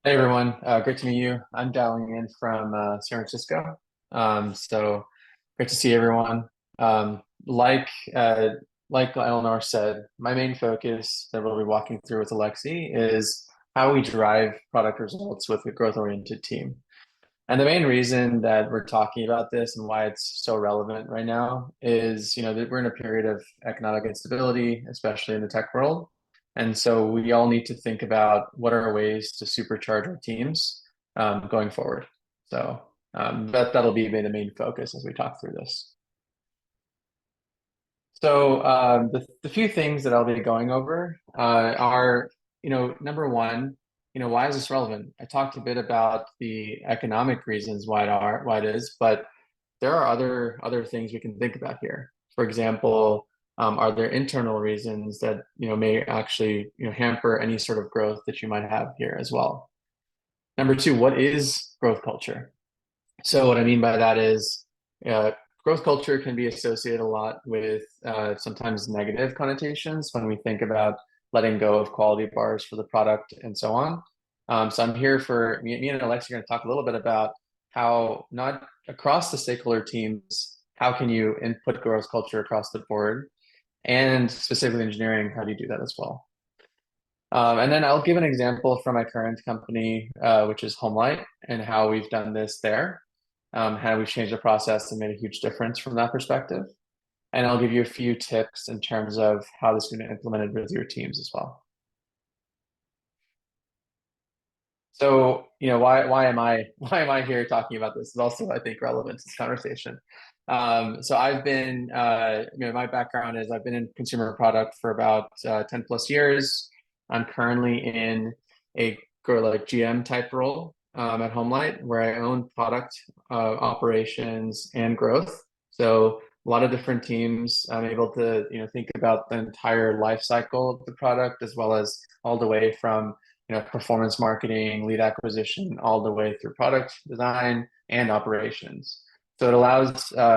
Hey everyone, great to meet you. I'm dialing in from San Francisco. So great to see everyone. Um, like uh, like Eleanor said, my main focus that we'll be walking through with Alexey is how we drive product results with a growth-oriented team. And the main reason that we're talking about this and why it's so relevant right now is, that we're in a period of economic instability, especially in the tech world. And so we all need to think about what are ways to supercharge our teams going forward. So that'll be the main focus as we talk through this. So the few things that I'll be going over are, number one, why is this relevant? I talked a bit about the economic reasons why it is, but there are other things we can think about here. For example, are there internal reasons that may actually hamper any sort of growth that you might have here as well? Number two, what is growth culture? So what I mean by that is uh, growth culture can be associated a lot with sometimes negative connotations when we think about letting go of quality bars for the product and so on. So I'm here for me and Alex are going to talk a little bit about how not across the stakeholder teams, how can you input growth culture across the board, and specifically engineering, how do you do that as well? And then I'll give an example from my current company, which is HomeLight, and how we've done this there, how we've changed the process and made a huge difference from that perspective. And I'll give you a few tips in terms of how this can be implemented with your teams as well. So, why am I why am I here talking about this? Is also, I think, relevant to this conversation. So I've been, my background is I've been in consumer product for about 10 plus years. I'm currently in a like GM type role at HomeLight, where I own product operations and growth. So a lot of different teams. I'm able to, think about the entire life cycle of the product, as well as all the way from performance marketing, lead acquisition, all the way through product design and operations. So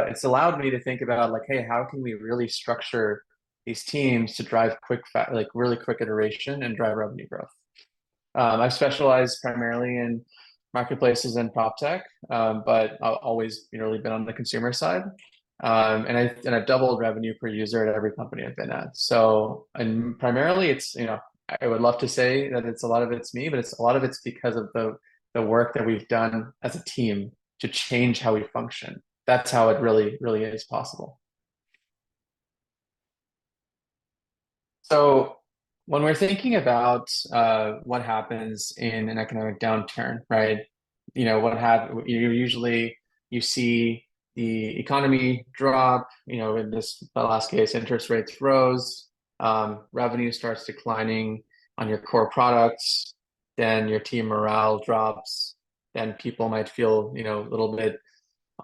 it's allowed me to think about like, hey, how can we really structure these teams to drive like really quick iteration and drive revenue growth? I've specialized primarily in marketplaces and prop tech, but I've always really been on the consumer side. And I've doubled revenue per user at every company I've been at. So, and primarily it's, I would love to say that it's a lot of it's me, but it's a lot of it's because of the work that we've done as a team to change how we function. That's how it really is possible. So when we're thinking about what happens in an economic downturn, right? What have you usually you see the economy drop, in this the last case, interest rates rose, revenue starts declining on your core products, then your team morale drops, then people might feel, a little bit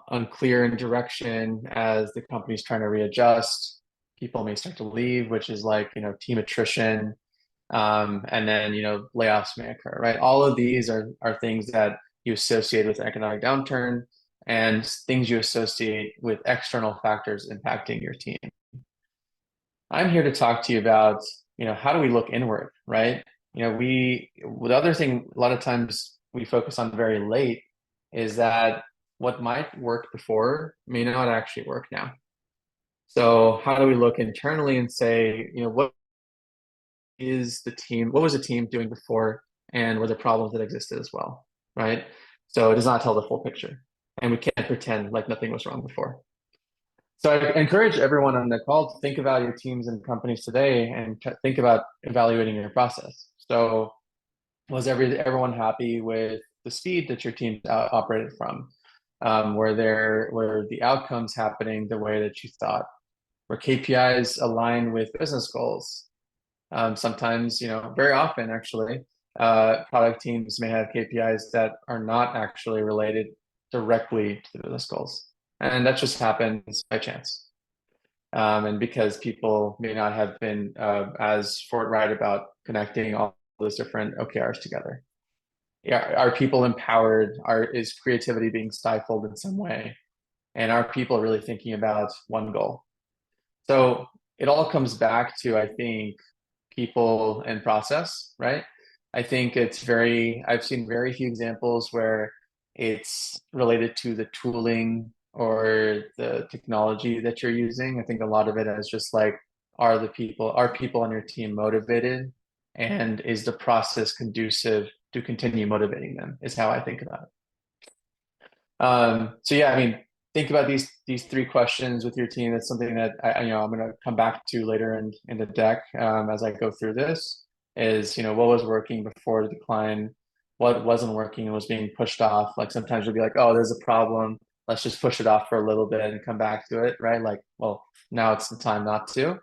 unclear in direction as the company's trying to readjust. People may start to leave, which is like, team attrition. And then, layoffs may occur, right? All of these are things that you associate with economic downturn and things you associate with external factors impacting your team. I'm here to talk to you about, how do we look inward, right? The other thing a lot of times we focus on very late is that what might work before may not actually work now. So how do we look internally and say, what was the team doing before, and were the problems that existed as well, right? So it does not tell the full picture, and we can't pretend like nothing was wrong before. So I encourage everyone on the call to think about your teams and companies today and think about evaluating your process. So was everyone happy with the speed that your team operated from? Were the outcomes happening the way that you thought? Were KPIs aligned with business goals? Sometimes, very often actually, product teams may have KPIs that are not actually related directly to the business goals. And that just happens by chance. And because people may not have been as forthright about connecting all those different OKRs together. Yeah, are people empowered? Is creativity being stifled in some way? And are people really thinking about one goal? So it all comes back to, I think, people and process, right? I think I've seen very few examples where it's related to the tooling or the technology that you're using. I think a lot of it is just like, are people on your team motivated? And is the process conducive to continue motivating them, is how I think about it. So yeah, I mean, think about these three questions with your team. That's something that I'm going to come back to later in the deck as I go through this. Is what was working before the decline, what wasn't working and was being pushed off. Like sometimes you'll be like, oh, there's a problem. Let's just push it off for a little bit and come back to it, right? Like, well, now it's the time not to.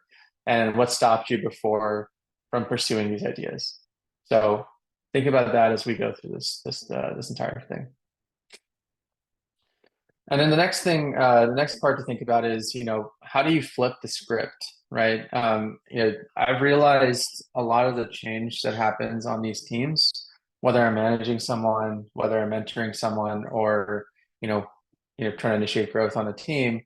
And what stopped you before from pursuing these ideas? So think about that as we go through this entire thing. And then the next part to think about is, how do you flip the script, right? I've realized a lot of the change that happens on these teams, whether I'm managing someone, whether I'm mentoring someone, or you know, trying to initiate growth on a team,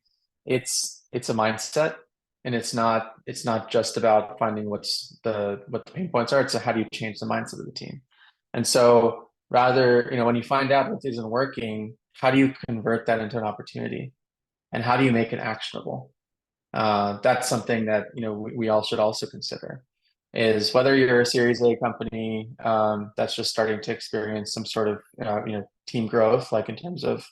it's a mindset, and it's not just about finding what the pain points are. It's how do you change the mindset of the team, and so rather, when you find out what isn't working, how do you convert that into an opportunity, and how do you make it actionable? That's something that we all should also consider. Is whether you're a Series A company that's just starting to experience some sort of team growth, like in terms of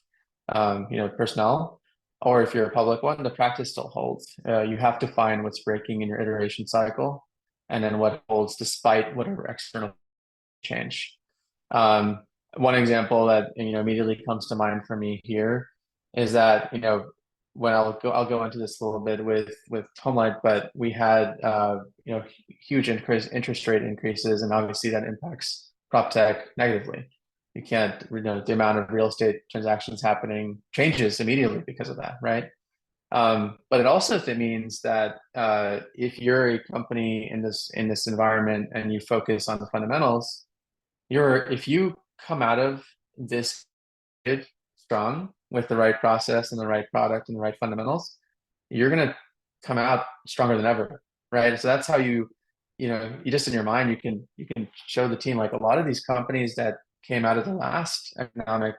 personnel, or if you're a public one, the practice still holds. You have to find what's breaking in your iteration cycle, and then what holds despite whatever external change. Um, One example that immediately comes to mind for me here is that when I'll go into this a little bit with HomeLight, but we had huge interest rate increases, and obviously that impacts prop tech negatively. You can't, the amount of real estate transactions happening changes immediately because of that, right? But it also means that if you're a company in this environment and you focus on the fundamentals, if you come out of this strong with the right process and the right product and the right fundamentals, you're gonna come out stronger than ever, right? So that's how you just in your mind you can show the team, like a lot of these companies that came out of the last economic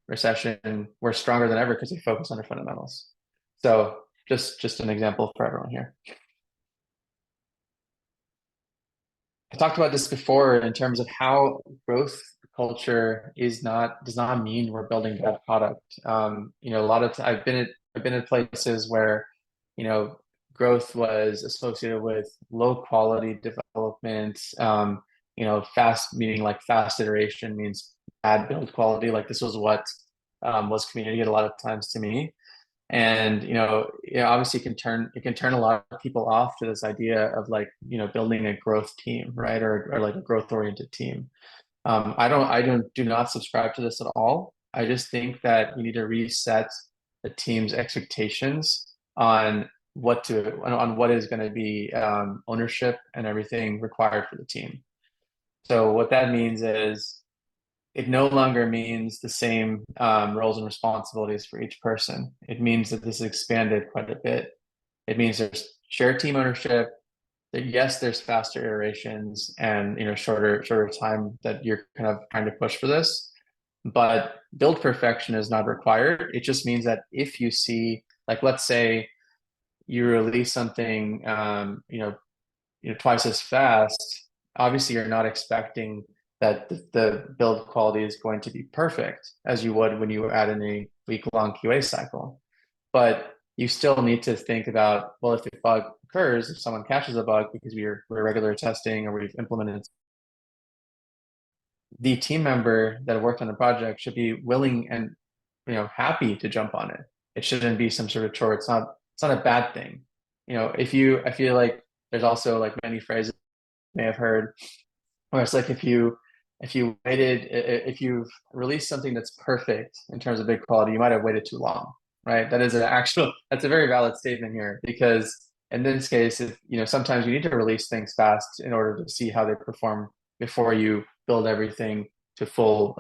recession were stronger than ever because they focus on their fundamentals. So just an example for everyone here. I talked about this before in terms of how growth culture does not mean we're building bad product. A lot of I've been at places where, you know, growth was associated with low quality development. Fast meaning like fast iteration means bad build quality. Like this was what was communicated a lot of times to me. And obviously it can turn a lot of people off to this idea of like building a growth team, right? Or like a growth oriented team. I do not subscribe to this at all. I just think that you need to reset the team's expectations on what is going to be ownership and everything required for the team. So what that means is it no longer means the same roles and responsibilities for each person. It means that this is expanded quite a bit. It means there's shared team ownership. That yes, there's faster iterations and shorter time that you're kind of trying to push for this. But build perfection is not required. It just means that if you see, like, let's say you release something, twice as fast, obviously you're not expecting that the build quality is going to be perfect as you would when you add in a week-long QA cycle. But you still need to think about, well, if a bug occurs, if someone catches a bug because we're regular testing or we've implemented, the team member that worked on the project should be willing and happy to jump on it. It shouldn't be some sort of chore. It's not a bad thing. I feel like there's also like many phrases you may have heard where it's like if you've released something that's perfect in terms of big quality, you might have waited too long, right? That's a very valid statement here, because in this case, if sometimes you need to release things fast in order to see how they perform before you build everything to full,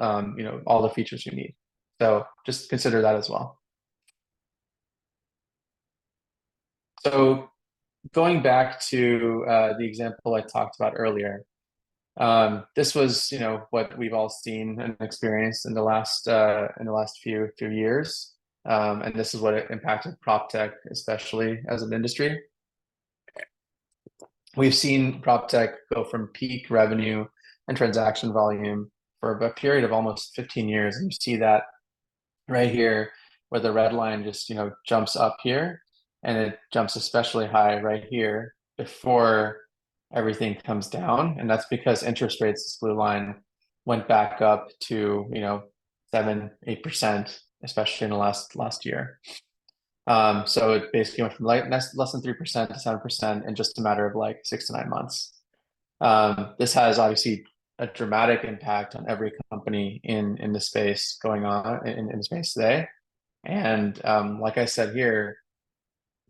all the features you need. So just consider that as well. So going back to the example I talked about earlier, This was, what we've all seen and experienced in the last few years, and this is what it impacted prop tech, especially as an industry. We've seen prop tech go from peak revenue and transaction volume for a period of almost 15 years, and you see that right here, where the red line just jumps up here, and it jumps especially high right here before everything comes down, and that's because interest rates, this blue line, went back up to 7-8%, especially in the last year. So it basically went from less than 3% to 7% in just a matter of like 6 to 9 months. This has obviously a dramatic impact on every company in the space going on in the space today. And like I said here,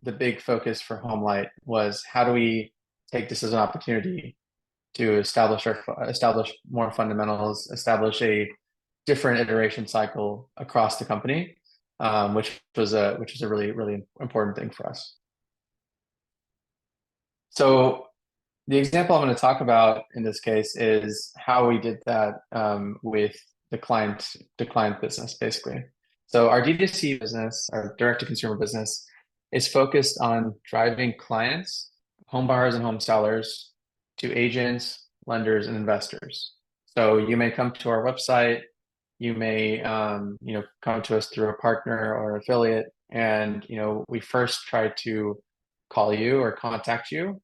the big focus for HomeLight was how do we take this as an opportunity to establish more fundamentals, establish a different iteration cycle across the company, which was a really important thing for us. So the example I'm going to talk about in this case is how we did that with the client business, basically. So our D2C business, our direct-to-consumer business, is focused on driving clients, home buyers and home sellers, to agents, lenders, and investors. So you may come to our website, you may come to us through a partner or affiliate, and we first try to call you or contact you.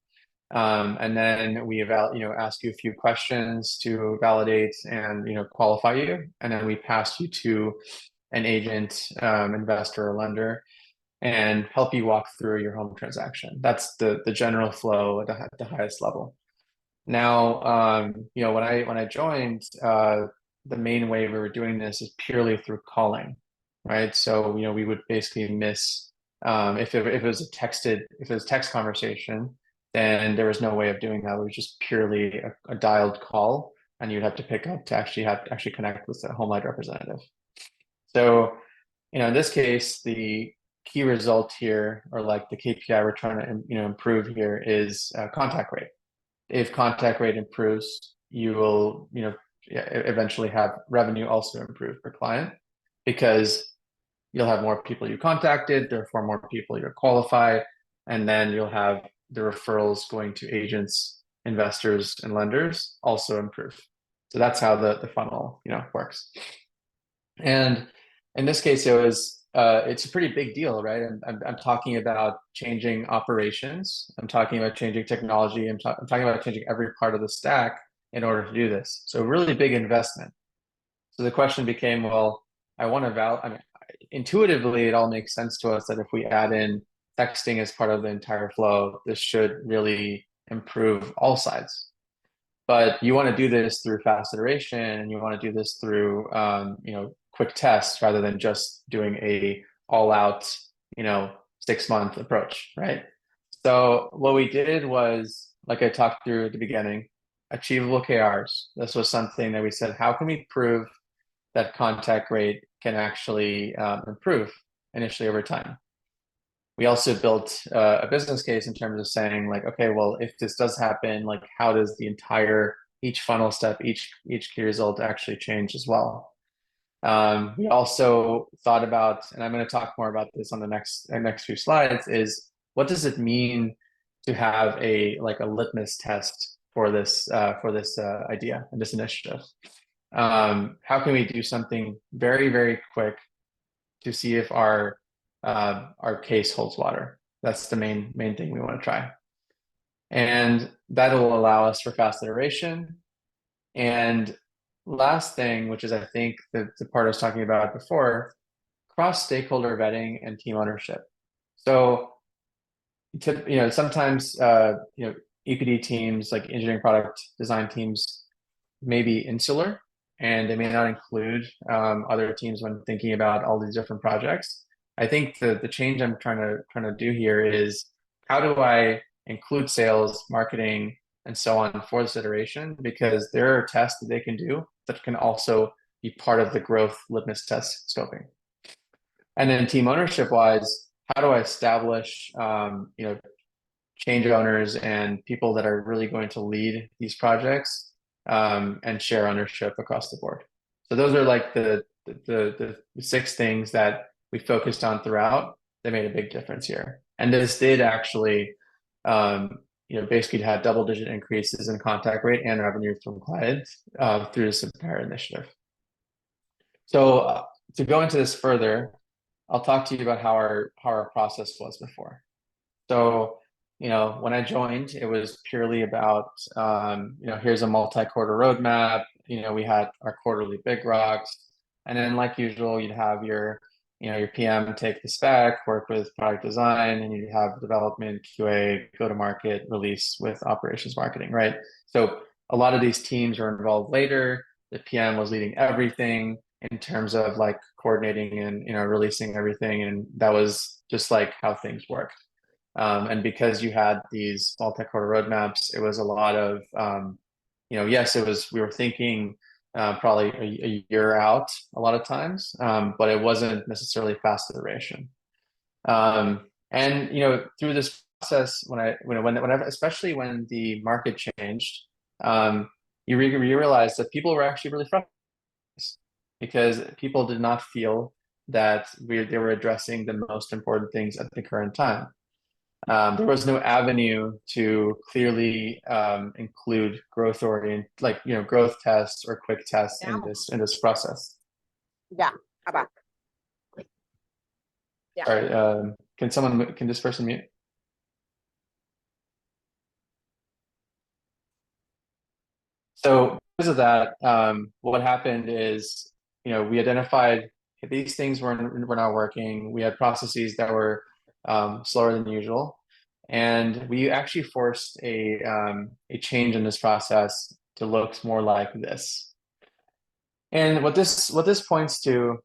And then we ask you a few questions to validate and qualify you, and then we pass you to an agent, investor, or lender, and help you walk through your home transaction. That's the general flow at the highest level. Now, when I joined, the main way we were doing this is purely through calling, right? So we would basically miss if it was text conversation, then there was no way of doing that. It was just purely a dialed call, and you'd have to pick up to actually connect with the HomeLight representative. So, in this case, the key result here, or like the KPI we're trying to improve here, is contact rate. If contact rate improves, you will eventually have revenue also improve per client, because you'll have more people you contacted, therefore more people you'll qualify, and then you'll have the referrals going to agents, investors, and lenders also improve. So that's how the funnel works. And in this case, it's a pretty big deal, right? I'm talking about changing operations. I'm talking about changing technology. I'm talking about changing every part of the stack in order to do this. So really big investment. So the question became, well, intuitively, it all makes sense to us that if we add in texting as part of the entire flow, this should really improve all sides. But you want to do this through fast iteration, and you want to do this through quick tests rather than just doing a all-out 6-month approach, right? So what we did was, like I talked through at the beginning, achievable KRs. This was something that we said, how can we prove that contact rate can actually improve initially over time? We also built a business case in terms of saying, like, okay, well, if this does happen, like, how does each funnel step, each key result actually change as well? We also thought about, and I'm going to talk more about this on the next few slides, is what does it mean to have a litmus test for this idea and this initiative? How can we do something very, very quick to see if our case holds water? That's the main thing we want to try. And that'll allow us for fast iteration. And last thing, which is I think the part I was talking about before, cross-stakeholder vetting and team ownership. So sometimes EPD teams, like engineering product design teams, may be insular, and they may not include other teams when thinking about all these different projects. I think the change I'm trying to do here is, how do I include sales, marketing, and so on for this iteration? Because there are tests that they can do that can also be part of the growth litmus test scoping. And then team ownership wise, how do I establish change owners and people that are really going to lead these projects and share ownership across the board. So those are like the 6 things that we focused on throughout that made a big difference here. And this did actually, basically had double-digit increases in contact rate and revenue from clients through this entire initiative. So to go into this further, I'll talk to you about how our process was before. So, when I joined, it was purely about, here's a multi-quarter roadmap. We had our quarterly big rocks, and then like usual, you'd have your PM take the spec, work with product design, and you'd have development, QA, go to market, release with operations marketing, right? So a lot of these teams were involved later. The PM was leading everything in terms of like coordinating and releasing everything, and that was just like how things worked. And because you had these multi-quarter roadmaps, it was a lot of yes, we were thinking probably a year out a lot of times, but it wasn't necessarily fast iteration. And through this process, whenever, especially when the market changed, you realize that people were actually really frustrated because people did not feel that they were addressing the most important things at the current time. There was no avenue to clearly include growth tests or quick tests in this process. Yeah. Yeah. Sorry, can this person mute? So because of that, what happened is, we identified these things were not working. We had processes that were slower than usual, and we actually forced a change in this process to look more like this. And what this points to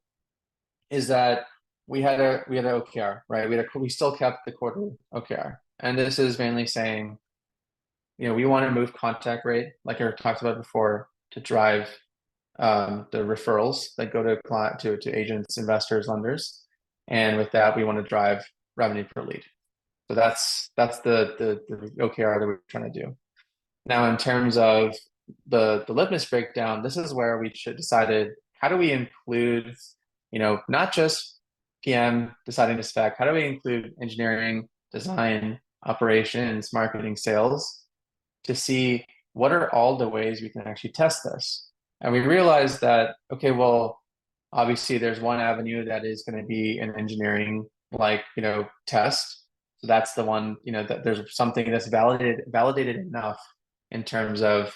is that we had an OKR, right? We still kept the quarterly OKR, and this is mainly saying, we want to move contact rate, like I talked about before, to drive the referrals that go to agents, investors, lenders, and with that, we want to drive revenue per lead. So that's the OKR that we're trying to do. Now, in terms of the litmus breakdown, this is where we decided, how do we include, not just PM deciding to spec, how do we include engineering, design, operations, marketing, sales, to see what are all the ways we can actually test this. And we realized that, okay, well, obviously there's one avenue that is going to be an engineering, test. So that's the one, that there's something that's validated enough in terms of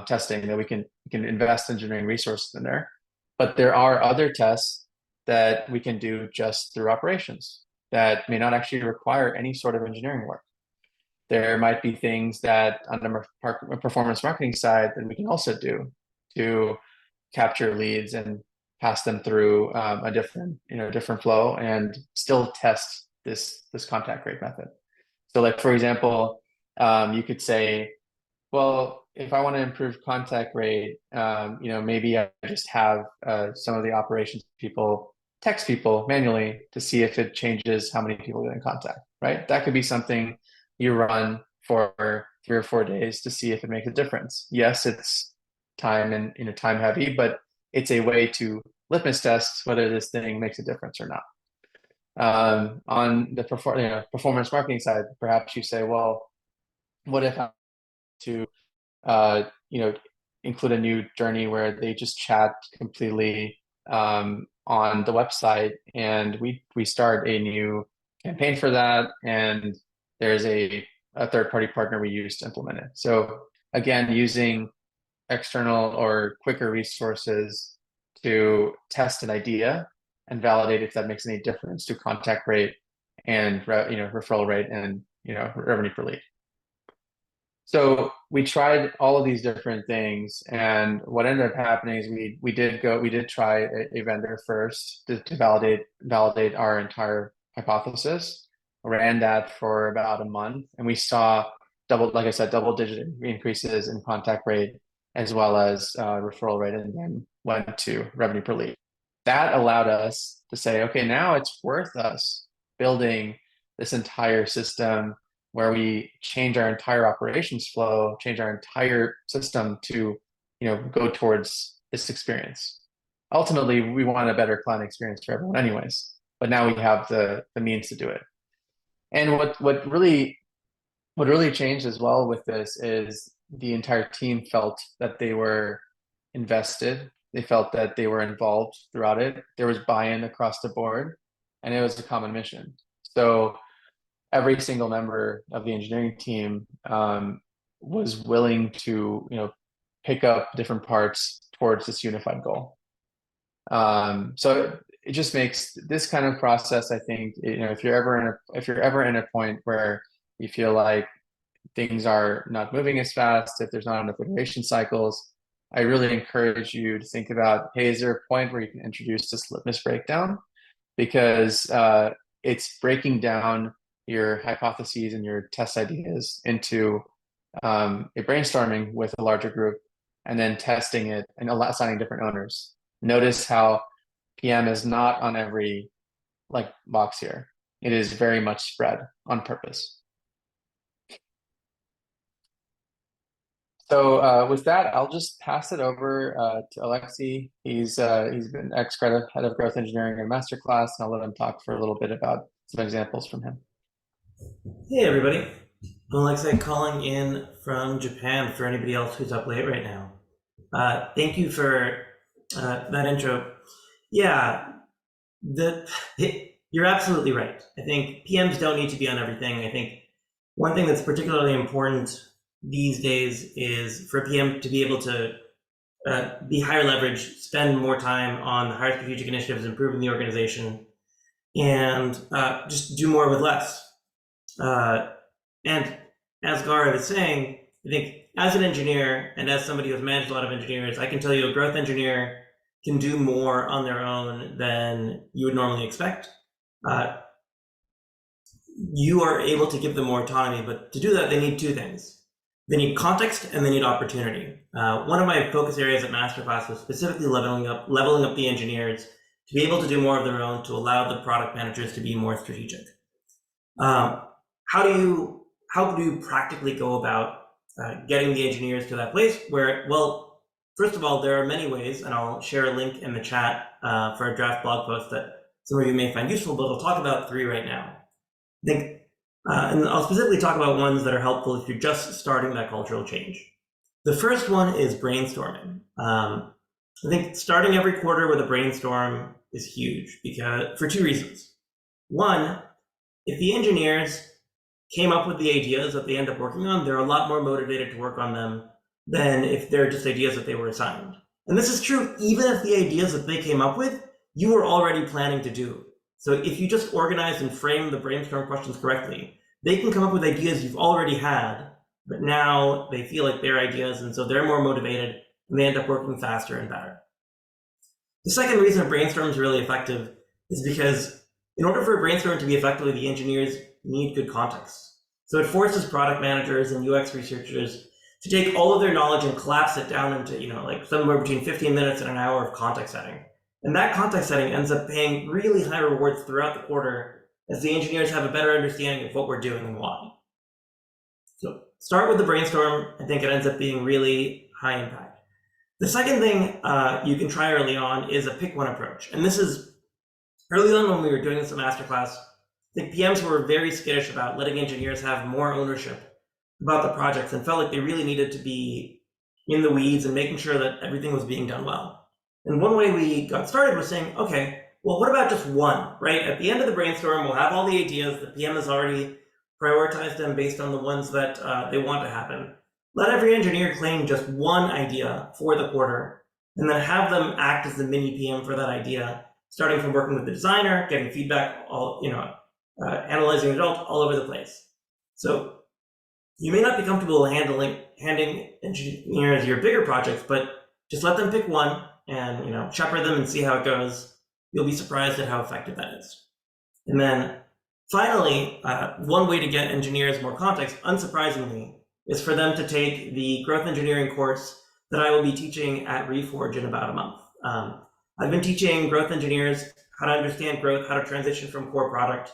testing that we can invest engineering resources in there. But there are other tests that we can do just through operations that may not actually require any sort of engineering work. There might be things that on the performance marketing side that we can also do to capture leads and pass them through a different flow and still test this contact rate method. So like, for example, you could say, well, if I want to improve contact rate, maybe I just have some of the operations people text people manually to see if it changes how many people get in contact, right? That could be something you run for 3 or 4 days to see if it makes a difference. Yes, it's time and time heavy, but it's a way to litmus test whether this thing makes a difference or not. On the performance marketing side, perhaps you say, well, what if I to include a new journey where they just chat completely on the website, and we start a new campaign for that, and there's a third-party partner we use to implement it. So again, using external or quicker resources to test an idea and validate if that makes any difference to contact rate and referral rate and revenue per lead. So we tried all of these different things, and what ended up happening is we did try a vendor first to validate our entire hypothesis. Ran that for about a month, and we saw double-digit increases in contact rate as well as referral rate, and then went to revenue per lead. That allowed us to say, okay, now it's worth us building this entire system where we change our entire operations flow, change our entire system to go towards this experience. Ultimately, we want a better client experience for everyone anyways, but now we have the means to do it. And what really changed as well with this is the entire team felt that they were invested. They felt that they were involved throughout it. There was buy-in across the board, and it was a common mission. So every single member of the engineering team was willing to, pick up different parts towards this unified goal. So it just makes this kind of process, I think, if you're ever in a point where you feel like things are not moving as fast, if there's not enough iteration cycles, I really encourage you to think about, hey, is there a point where you can introduce this litmus breakdown? Because it's breaking down your hypotheses and your test ideas into a brainstorming with a larger group, and then testing it and assigning different owners. Notice how PM is not on every box here. It is very much spread on purpose. So with that, I'll just pass it over to Alexey. He's been head of growth engineering in masterclass, and I'll let him talk for a little bit about some examples from him. Hey everybody, I'm Alexey calling in from Japan for anybody else who's up late right now. Thank you for that intro. Yeah, you're absolutely right. I think PMs don't need to be on everything. I think one thing that's particularly important these days is for a PM to be able to be higher leverage, spend more time on the higher strategic initiatives, improving the organization, and just do more with less. And as Gaurav is saying, I think as an engineer and as somebody who's managed a lot of engineers, I can tell you a growth engineer can do more on their own than you would normally expect. You are able to give them more autonomy, but to do that, they need two things. They need context and they need opportunity. One of my focus areas at Masterclass was specifically leveling up the engineers to be able to do more of their own, to allow the product managers to be more strategic. How do you practically go about getting the engineers to that place where, well, first of all, there are many ways, and I'll share a link in the chat for a draft blog post that some of you may find useful, but I'll talk about three right now. I think, and I'll specifically talk about ones that are helpful if you're just starting that cultural change. The first one is brainstorming. I think starting every quarter with a brainstorm is huge because for two reasons. One, if the engineers came up with the ideas that they end up working on, they're a lot more motivated to work on them than if they're just ideas that they were assigned. And this is true even if the ideas that they came up with, you were already planning to do. So if you just organize and frame the brainstorm questions correctly, they can come up with ideas you've already had, but now they feel like they're ideas, and so they're more motivated, and they end up working faster and better. The second reason a brainstorm is really effective is because in order for a brainstorm to be effective, the engineers need good context. So it forces product managers and UX researchers to take all of their knowledge and collapse it down into, like somewhere between 15 minutes and an hour of context setting. And that context setting ends up paying really high rewards throughout the quarter as the engineers have a better understanding of what we're doing and why. So start with the brainstorm. I think it ends up being really high impact. The second thing you can try early on is a pick one approach. And this is early on when we were doing this in Masterclass. I think PMs were very skittish about letting engineers have more ownership about the projects and felt like they really needed to be in the weeds and making sure that everything was being done well. And one way we got started was saying, okay, well, what about just one, right? At the end of the brainstorm, we'll have all the ideas. The PM has already prioritized them based on the ones that they want to happen. Let every engineer claim just one idea for the quarter, and then have them act as the mini PM for that idea, starting from working with the designer, getting feedback, analyzing the result all over the place. So you may not be comfortable handing engineers your bigger projects, but just let them pick one and shepherd them and see how it goes. You'll be surprised at how effective that is. And then finally, one way to get engineers more context, unsurprisingly, is for them to take the growth engineering course that I will be teaching at Reforge in about a month. I've been teaching growth engineers how to understand growth, how to transition from core product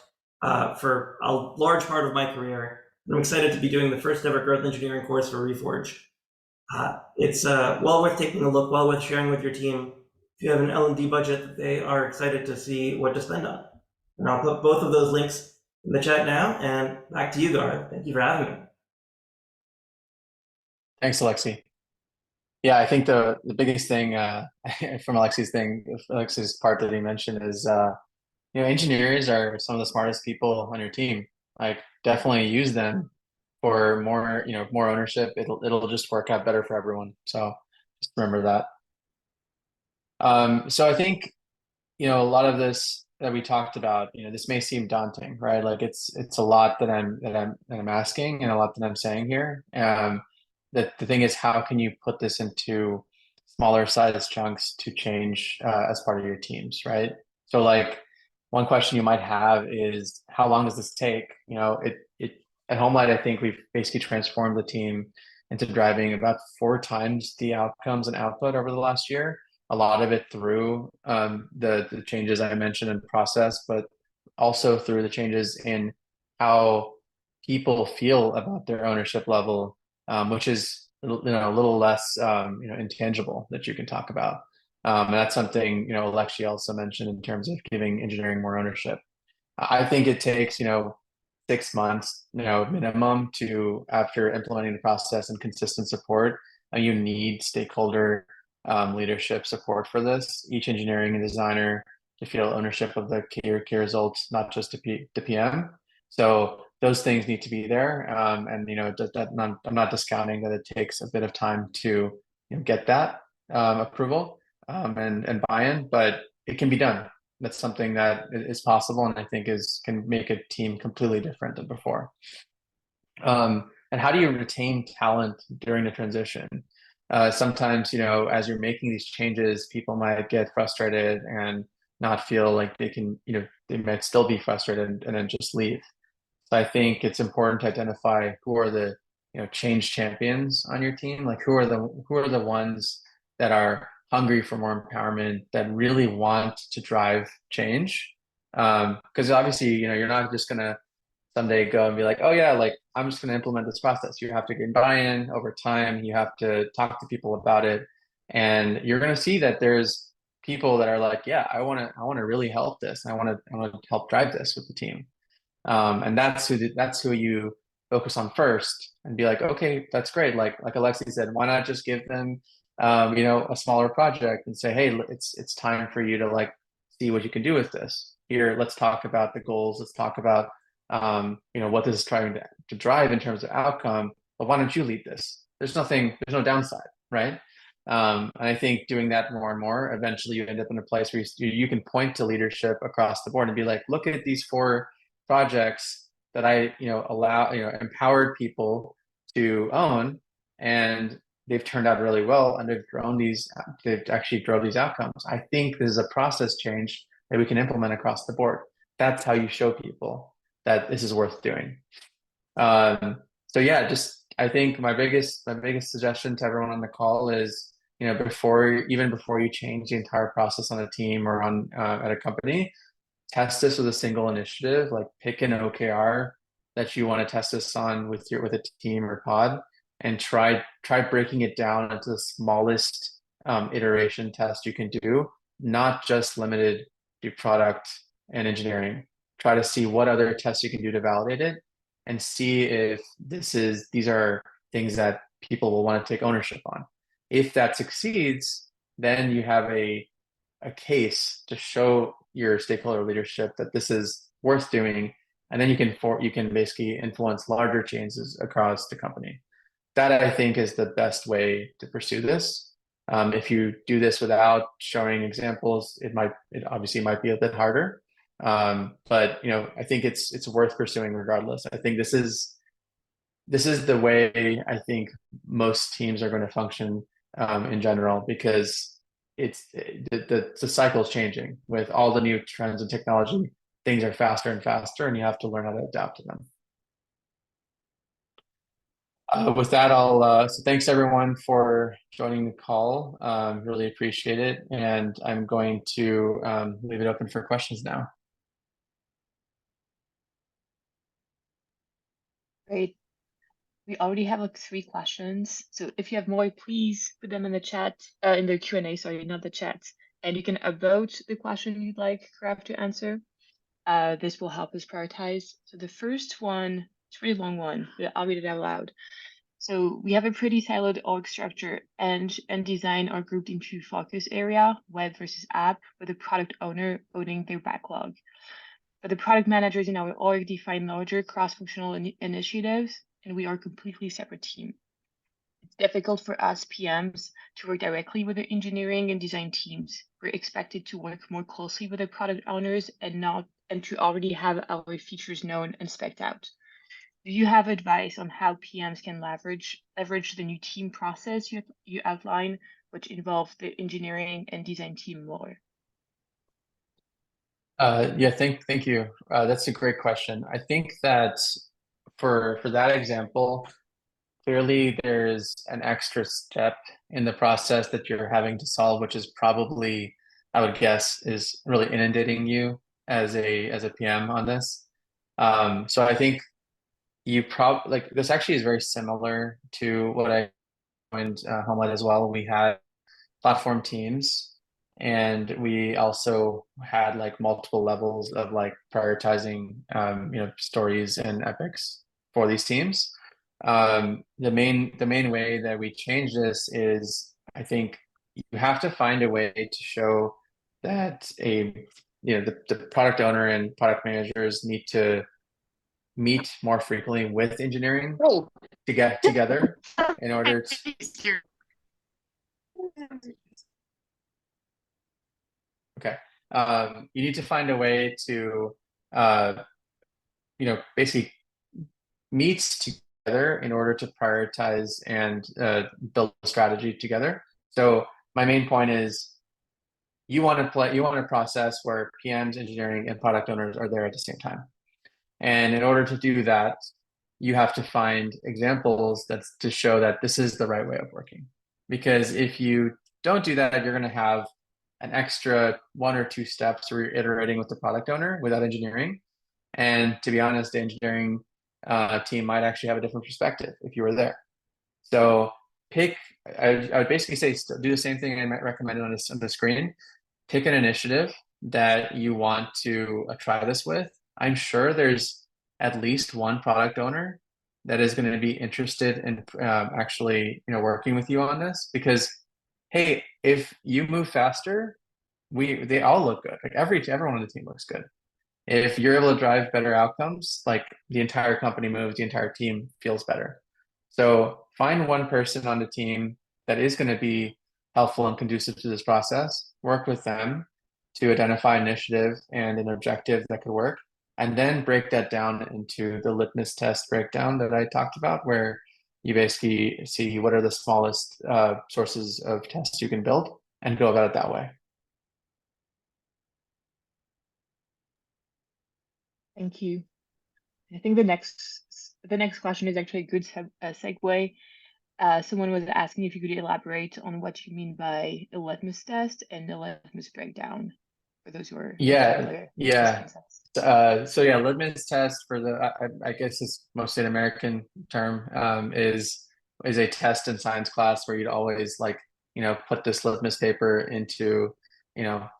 for a large part of my career. And I'm excited to be doing the first ever growth engineering course for Reforge. It's well worth taking a look, well worth sharing with your team. If you have an L&D budget, they are excited to see what to spend on. And I'll put both of those links in the chat now. And back to you, Gaurav. Thank you for having me. Thanks, Alexey. Yeah, I think the biggest thing from Alexey's part that he mentioned is engineers are some of the smartest people on your team. Like definitely use them for more, more ownership. It'll just work out better for everyone. So just remember that. So I think, a lot of this that we talked about, this may seem daunting, right? Like it's a lot that I'm asking and a lot that I'm saying here. The thing is, how can you put this into smaller size chunks to change as part of your teams, right? So like one question you might have is how long does this take? It at HomeLight, I think we've basically transformed the team into driving about 4 times the outcomes and output over the last year. A lot of it through the changes I mentioned in process, but also through the changes in how people feel about their ownership level, which is a little less intangible that you can talk about. And that's something Alexey also mentioned in terms of giving engineering more ownership. I think it takes 6 months minimum to after implementing the process and consistent support. You need stakeholder leadership support for this. Each engineering and designer to feel ownership of the key results, not just the PM. So those things need to be there. And I'm not discounting that it takes a bit of time to get that approval and buy-in, but it can be done. That's something that is possible, and I think can make a team completely different than before. And how do you retain talent during the transition? Sometimes, as you're making these changes, people might get frustrated and not feel like they can, they might still be frustrated and then just leave. So I think it's important to identify who are the, change champions on your team. Like who are the ones that are hungry for more empowerment, that really want to drive change. Because obviously, you're not just gonna someday go and be like, oh yeah, like I'm just going to implement this process. You have to get buy-in over time. You have to talk to people about it, and you're going to see that there's people that are like, yeah, I want to really help this. I want to help drive this with the team, and that's who you focus on first, and be like, okay, that's great. Like Alexey said, why not just give them, a smaller project and say, hey, it's time for you to like see what you can do with this. Here, let's talk about the goals. Let's talk about what this is trying to drive in terms of outcome, but why don't you lead this? There's no downside, right? And I think doing that more and more, eventually you end up in a place where you can point to leadership across the board and be like, look at these 4 projects that I, empowered people to own, and they've turned out really well, and they've actually drove these outcomes. I think this is a process change that we can implement across the board. That's how you show people that this is worth doing. So yeah, just I think my biggest suggestion to everyone on the call is, before you change the entire process on a team or on at a company, test this with a single initiative. Like pick an OKR that you want to test this on with a team or pod, and try breaking it down into the smallest iteration test you can do, not just limited to product and engineering. Try to see what other tests you can do to validate it, and see if these are things that people will want to take ownership on. If that succeeds, then you have a case to show your stakeholder leadership that this is worth doing, and then you can basically influence larger changes across the company. That I think is the best way to pursue this. If you do this without showing examples, it obviously might be a bit harder. But I think it's worth pursuing regardless. I think this is the way I think most teams are going to function in general, because the cycle is changing with all the new trends and technology. Things are faster and faster, and you have to learn how to adapt to them. With that, so thanks everyone for joining the call. Really appreciate it, and I'm going to leave it open for questions now. Great. We already have like 3 questions. So if you have more, please put them in the chat, in the Q&A, sorry, not the chat. And you can upvote the question you'd like Gaurav to answer. This will help us prioritize. So the first one, it's a really long one, but I'll read it out loud. So we have a pretty siloed org structure, and design are grouped into focus area, web versus app, with the product owner owning their backlog. But the product managers in our org define larger cross-functional initiatives, and we are a completely separate team. It's difficult for us PMs to work directly with the engineering and design teams. We're expected to work more closely with the product owners and to already have our features known and spec'd out. Do you have advice on how PMs can leverage the new team process you outline, which involve the engineering and design team more? Yeah, thank you. That's a great question. I think that for that example, clearly there's an extra step in the process that you're having to solve, which is probably, I would guess, is really inundating you as a PM on this. So I think you probably like this actually is very similar to what I joined HomeLight as well. We had platform teams, and we also had like multiple levels of like prioritizing stories and epics for these teams. The main way that we change this is, I think you have to find a way to show that the product owner and product managers need to meet more frequently with engineering to get together in order to. Okay. You need to find a way to, basically meet together in order to prioritize and build a strategy together. So my main point is you want a process where PMs, engineering, and product owners are there at the same time. And in order to do that, you have to find examples to show that this is the right way of working. Because if you don't do that, you're going to have an extra 1 or 2 steps where you're iterating with the product owner without engineering. And to be honest, the engineering team might actually have a different perspective if you were there. So I would basically say do the same thing I might recommend on the screen. Pick an initiative that you want to try this with. I'm sure there's at least one product owner that is going to be interested in actually working with you on this, because hey, if you move faster, they all look good. Like everyone on the team looks good. If you're able to drive better outcomes, like the entire company moves, the entire team feels better. So find one person on the team that is going to be helpful and conducive to this process. Work with them to identify initiative and an objective that could work, and then break that down into the litmus test breakdown that I talked about, where you basically see what are the smallest sources of tests you can build and go about it that way. Thank you. I think the next question is actually a good segue. Someone was asking if you could elaborate on what you mean by a litmus test and a litmus breakdown for those who are yeah. So yeah, litmus test for I guess it's mostly an American term, is a test in science class where you'd always put this litmus paper into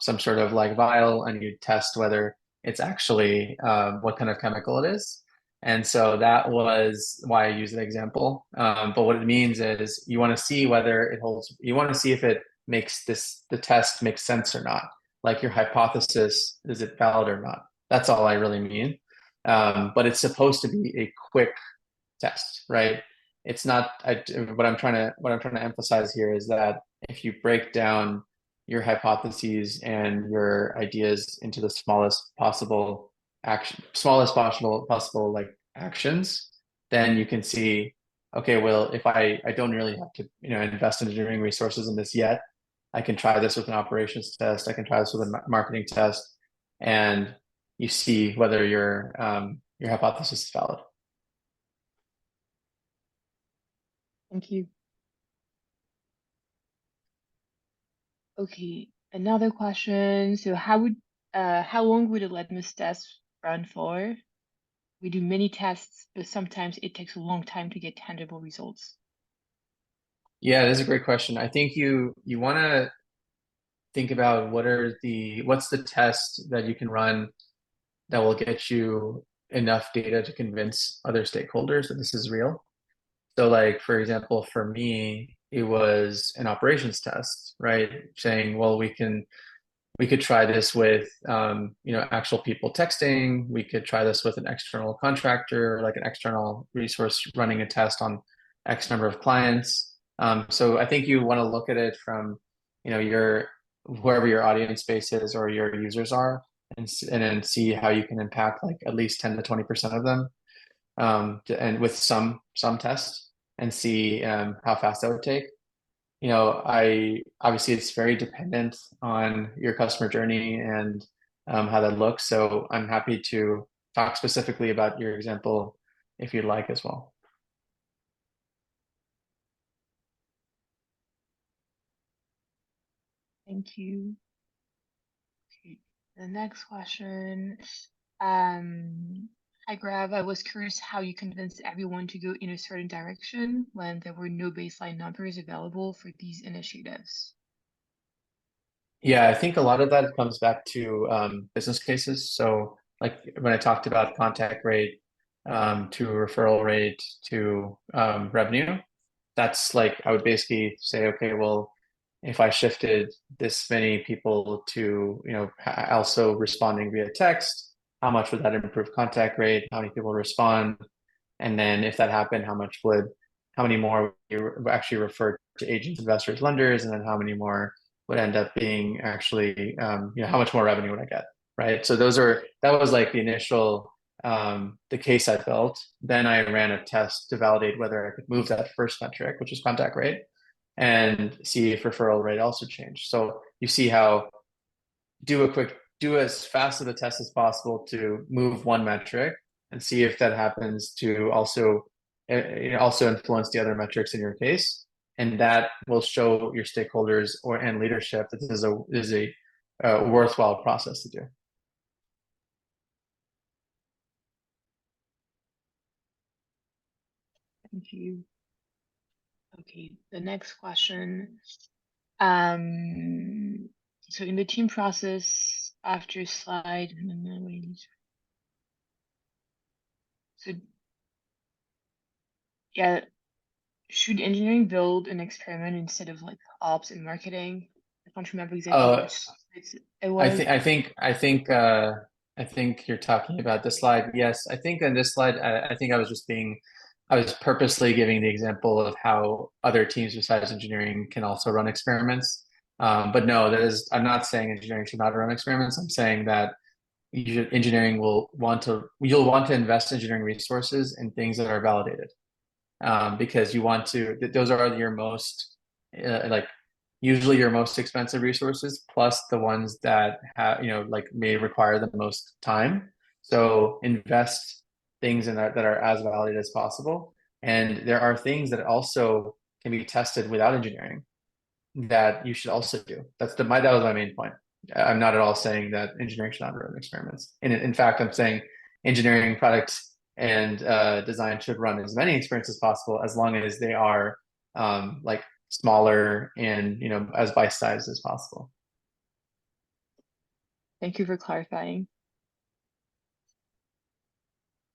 some sort of like vial, and you test whether it's actually what kind of chemical it is. And so that was why I used the example. But what it means is you want to see whether it holds. You want to see if it makes the test makes sense or not. Like your hypothesis, is it valid or not? That's all I really mean. But it's supposed to be a quick test, right? It's not. What I'm trying to emphasize here is that if you break down your hypotheses and your ideas into the smallest possible like actions, then you can see, okay, well, if I don't really have to invest in engineering resources in this yet, I can try this with an operations test, I can try this with a marketing test, and you see whether your hypothesis is valid. Thank you. Okay, another question. So how long would a litmus test run for? We do many tests, but sometimes it takes a long time to get tangible results. Yeah, that is a great question. I think you want to think about what's the test that you can run that will get you enough data to convince other stakeholders that this is real. So like, for example, for me, it was an operations test, right? Saying, well, we could try this with actual people texting. We could try this with an external contractor, like an external resource running a test on X number of clients. So I think you want to look at it from your wherever your audience base is or your users are, and then see how you can impact like at least 10 to 20% of them, and with some tests, and see how fast that would take. I obviously it's very dependent on your customer journey and how that looks. So I'm happy to talk specifically about your example if you'd like as well. Thank you. Okay, the next question. Hi, Gaurav. I was curious how you convinced everyone to go in a certain direction when there were no baseline numbers available for these initiatives. Yeah, I think a lot of that comes back to business cases. So like when I talked about contact rate, to referral rate, to revenue, that's like I would basically say, okay, well, if I shifted this many people to, also responding via text, how much would that improve contact rate? How many people respond? And then if that happened, how many more would you actually refer to agents, investors, lenders, and then how many more would end up being actually, how much more revenue would I get, right? So that was like the initial, the case I built. Then I ran a test to validate whether I could move that first metric, which is contact rate, and see if referral rate also changed. So you see how do as fast of a test as possible to move one metric and see if that happens to also influence the other metrics in your case, and that will show your stakeholders and leadership that this is a worthwhile process to do. Thank you. Okay, the next question. So in the team process after slide, so yeah, should engineering build an experiment instead of like ops and marketing? I can't remember exactly which it was. I think you're talking about this slide. Yes, I think on this slide, I think I was purposely giving the example of how other teams besides engineering can also run experiments. But no, I'm not saying engineering should not run experiments. I'm saying that you'll want to invest engineering resources in things that are validated, because those are your most, like usually your most expensive resources, plus the ones that may require the most time. So invest things in that are as validated as possible. And there are things that also can be tested without engineering that you should also do. That was my main point. I'm not at all saying that engineering should not run experiments. And in fact, I'm saying engineering, products, and design should run as many experiments as possible, as long as they are like smaller and as bite-sized as possible. Thank you for clarifying.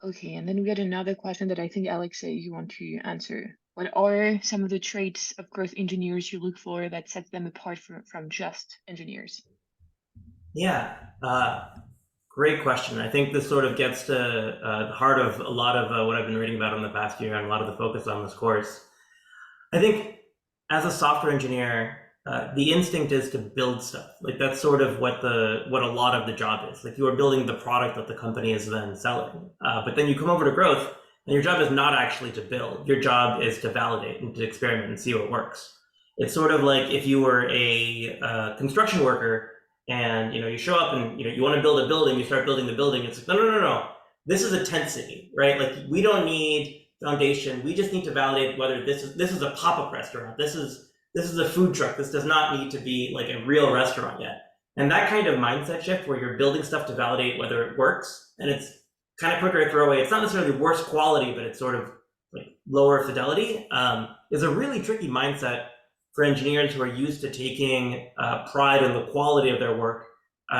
Okay, and then we had another question that I think Alexey, you want to answer. What are some of the traits of growth engineers you look for that sets them apart from just engineers? Yeah, great question. I think this sort of gets to the heart of a lot of what I've been reading about in the past year and a lot of the focus on this course. I think as a software engineer, the instinct is to build stuff. Like that's sort of what a lot of the job is. Like you are building the product that the company is then selling. But then you come over to growth, and your job is not actually to build. Your job is to validate and to experiment and see what works. It's sort of like if you were a construction worker and you show up and you want to build a building, you start building the building. It's like no. This is a tent city, right? Like we don't need foundation. We just need to validate whether this is a pop-up restaurant. This is a food truck. This does not need to be like a real restaurant yet. And that kind of mindset shift where you're building stuff to validate whether it works, and it's kind of quicker throwaway. It's not necessarily worse quality, but it's sort of like lower fidelity. Is a really tricky mindset for engineers who are used to taking pride in the quality of their work,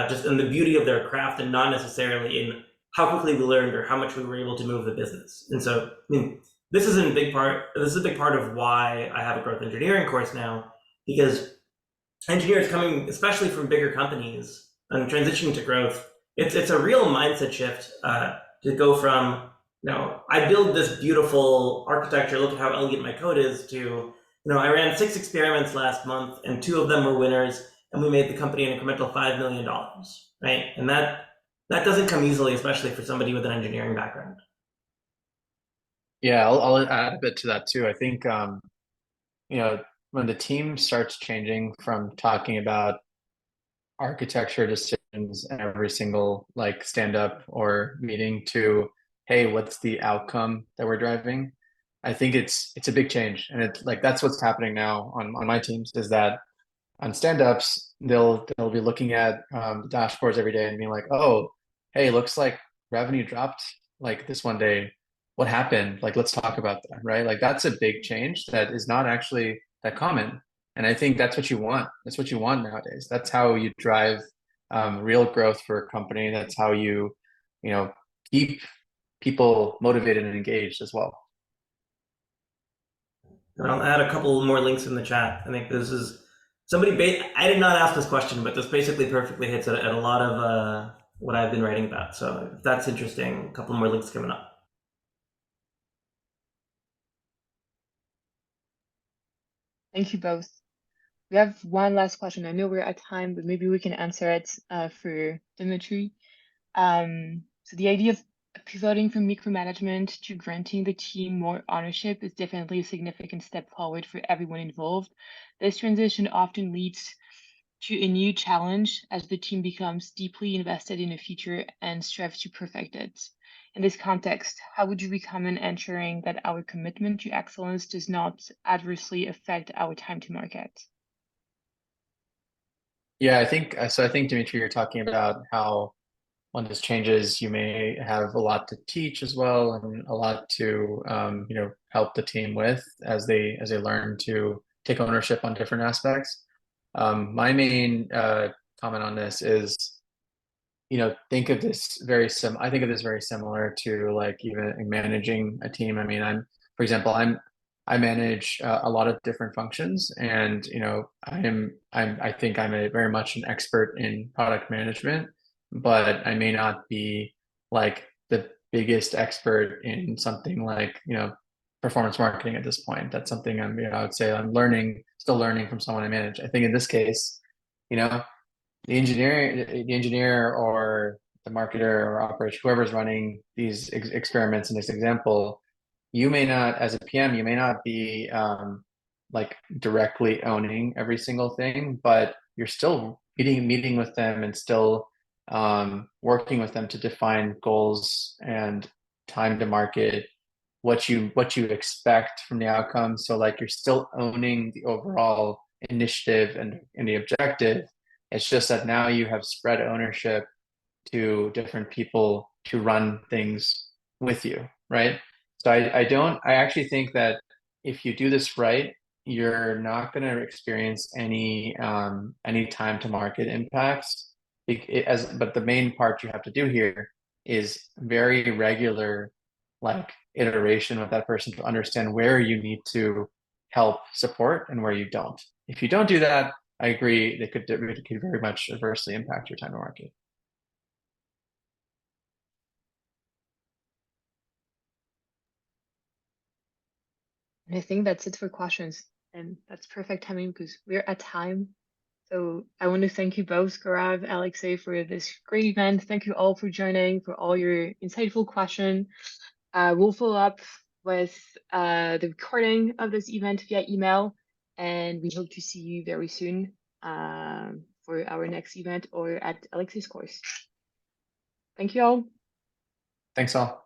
just in the beauty of their craft, and not necessarily in how quickly we learned or how much we were able to move the business. And so, I mean, this is a big part of why I have a growth engineering course now, because engineers coming, especially from bigger companies and transitioning to growth, it's a real mindset shift to go from, I build this beautiful architecture, look at how elegant my code is, to, I ran 6 experiments last month and 2 of them were winners, and we made the company an incremental $5 million, right? And that doesn't come easily, especially for somebody with an engineering background. Yeah, I'll add a bit to that too. I think when the team starts changing from talking about architecture decisions every single like stand up or meeting to, hey, what's the outcome that we're driving? I think it's a big change, and it's like that's what's happening now on my teams, is that on stand-ups they'll be looking at the dashboards every day and being like, oh, hey, looks like revenue dropped like this one day. What happened? Like, let's talk about that, right? Like that's a big change that is not actually that common. And I think that's what you want. That's what you want nowadays. That's how you drive real growth for a company. That's how you keep people motivated and engaged as well. And I'll add a couple more links in the chat. I think this is I did not ask this question, but this basically perfectly hits at a lot of what I've been writing about. So if that's interesting, a couple more links coming up. Thank you both. We have one last question. I know we're at time, but maybe we can answer it for Dimitri. So the idea of pivoting from micromanagement to granting the team more ownership is definitely a significant step forward for everyone involved. This transition often leads to a new challenge as the team becomes deeply invested in a future and strives to perfect it. In this context, how would you recommend ensuring that our commitment to excellence does not adversely affect our time to market? Yeah, I think so. I think, Dimitri, you're talking about how when this changes, you may have a lot to teach as well, and a lot to help the team with as they learn to take ownership on different aspects. My main comment on this is, think of this I think of this very similar to like even managing a team. I mean, for example, I manage a lot of different functions, and I think I'm very much an expert in product management, but I may not be like the biggest expert in something like performance marketing at this point. That's something I would say I'm still learning from someone I manage. I think in this case, you know, the engineer or the marketer or operator, whoever's running these experiments in this example, you may not, as a PM, you may not be like directly owning every single thing, but you're still meeting with them and still working with them to define goals and time to market, what you expect from the outcome. So like you're still owning the overall initiative and the objective. It's just that now you have spread ownership to different people to run things with you, right? So I actually think that if you do this right, you're not going to experience any time to market impacts. But the main part you have to do here is very regular, like iteration with that person to understand where you need to help support and where you don't. If you don't do that, I agree, it could very much adversely impact your time to market. And I think that's it for questions. And that's perfect timing because we're at time. So I want to thank you both, Gaurav, Alexey, for this great event. Thank you all for joining, for all your insightful questions. We'll follow up with the recording of this event via email, and we hope to see you very soon for our next event or at Alexey's course. Thank you all. Thanks all.